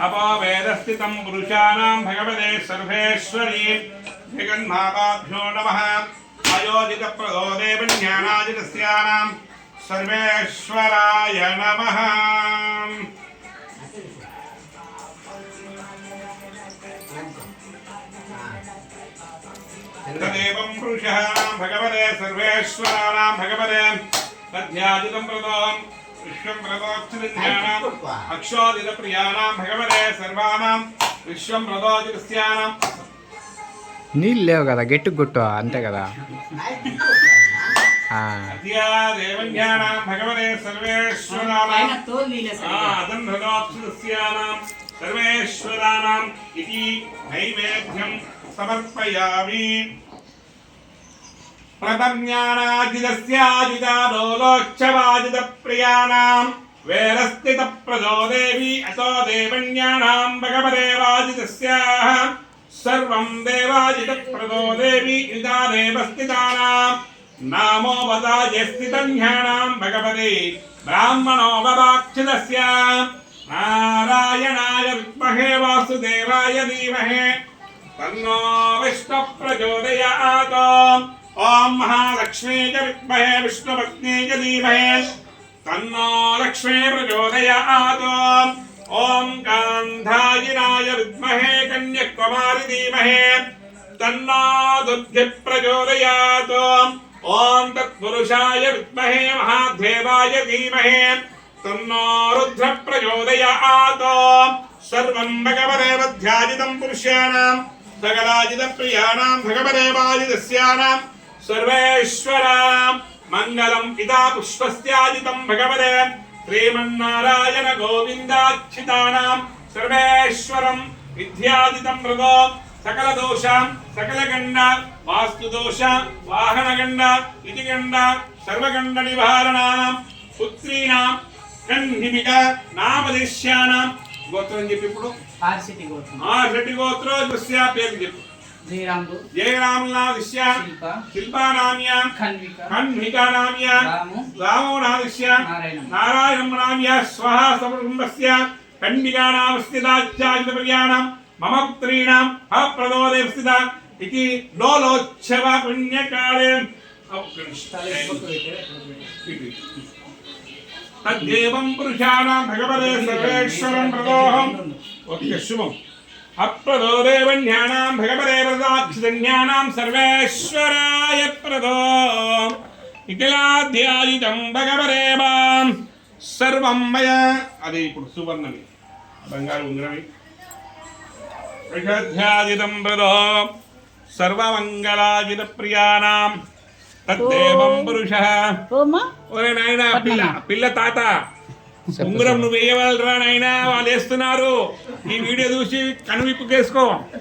अपो वेदस्थितं पुरुषाणां भगवते सर्वेश्वरी जगन्माताभ्यो नमः अयोजितप्रदो देवज्ञानाजितस्यानां सर्वेश्वराय नमः तदेवं पुरुषः भगवते सर्वेश्वराणां भगवते तद्ध्याजितं प्रदो विश्वं प्रदोक्षितज्ञानाम् अक्षोदितप्रियाणां भगवते सर्वाणां विश्वं प्रदोजितस्यानां నీళ్ళు లేవు కదా గట్టి గుట్టు అంతే కదా देवज्ञानां भगवते सर्वेश्वराणां अदन्धदोक्षितस्यानां सर्वेश्वराणाम् इति नैवेद्यं समर्पयामि प्रतज्ञानाजितस्याजितादोलोच्चवाजितप्रियाणां वेरस्थितप्रजो देवी अतो देवज्ञानां भगवते वाजितस्याः सर्वं देवाजितप्रदो देवी इदादेव स्थितानां नामो वदाय स्थितज्ञानां भगवते ब्राह्मणो वदाक्षितस्य नारायणाय विद्महे वासुदेवाय धीमहि तन्नो विष्णुः प्रचोदयात् ॐ महालक्ष्मी च विद्महे विष्णुपत्नी च धीमहि तन्नो लक्ष्मी प्रचोदयात् ॐ गान्धायिनाय विद्महे कन्याकुमारी धीमहि तन्नो दुर्गे प्रचोदयात् ॐ तत्पुरुषाय विद्महे महादेवाय धीमहि तन्नो रुद्र प्रचोदयात् सर्वं भगवते ध्याजितं पुरुषाणां सकलाजितप्रियाणां भगवते वाजितस्यानां सर्वेश्वराणां मङ्गलम् इदा पुष्पस्याजितं भगवते श्रीमन्नारायण गोविन्दाच्छितानां सर्वेश्वरं विद्याजितं मृगो सकलदोषां सकलगण्ड वास्तुदोष वाहनगण्ड इतिगण्ड सर्वगण्डनिवारणानां पुत्रीणां कन्निमिक नामदेश्यानां గోత్రం చెప్పి ఇప్పుడు ఆర్సిటి గోత్రోద్భవస్య పేరు చెప్పు జయరామునాదిశ్య శిల్పానామ్యాం ఖన్వికా నామ్యాం రామోనాదిశ్య నారాయణనామ్య స్వహ సమకుటుంబస్య ఖన్వికానామస్థితాచార్యప్రియాణం మమ పుత్రీణాం అప్రదోదే స్థిత ఇతి డోలోత్సవ పుణ్యకాలే तद्देवं पुरुषाणां भगवते सर्वेश्वरं प्रदोहम् ओके शुभम् अप्रदो देवज्ञानां भगवते प्रदाक्षितज्ञानां सर्वेश्वराय प्रदो इतिलाध्यायितं भगवते वां सर्वं मया अदे इप्पुडु सुवर्णमि बंगारु उंगरमि प्रदाध्यायितं प्रदो सर्वमंगलाजितप्रियाणां तद्देवं पुरुषः ఒరే నాయనా పిల్ల తాత ఉంగరం నువ్వు వేయవాలరా నాయనా వాళ్ళు వేస్తున్నారు ఈ వీడియో చూసి కనువిప్పు చేసుకో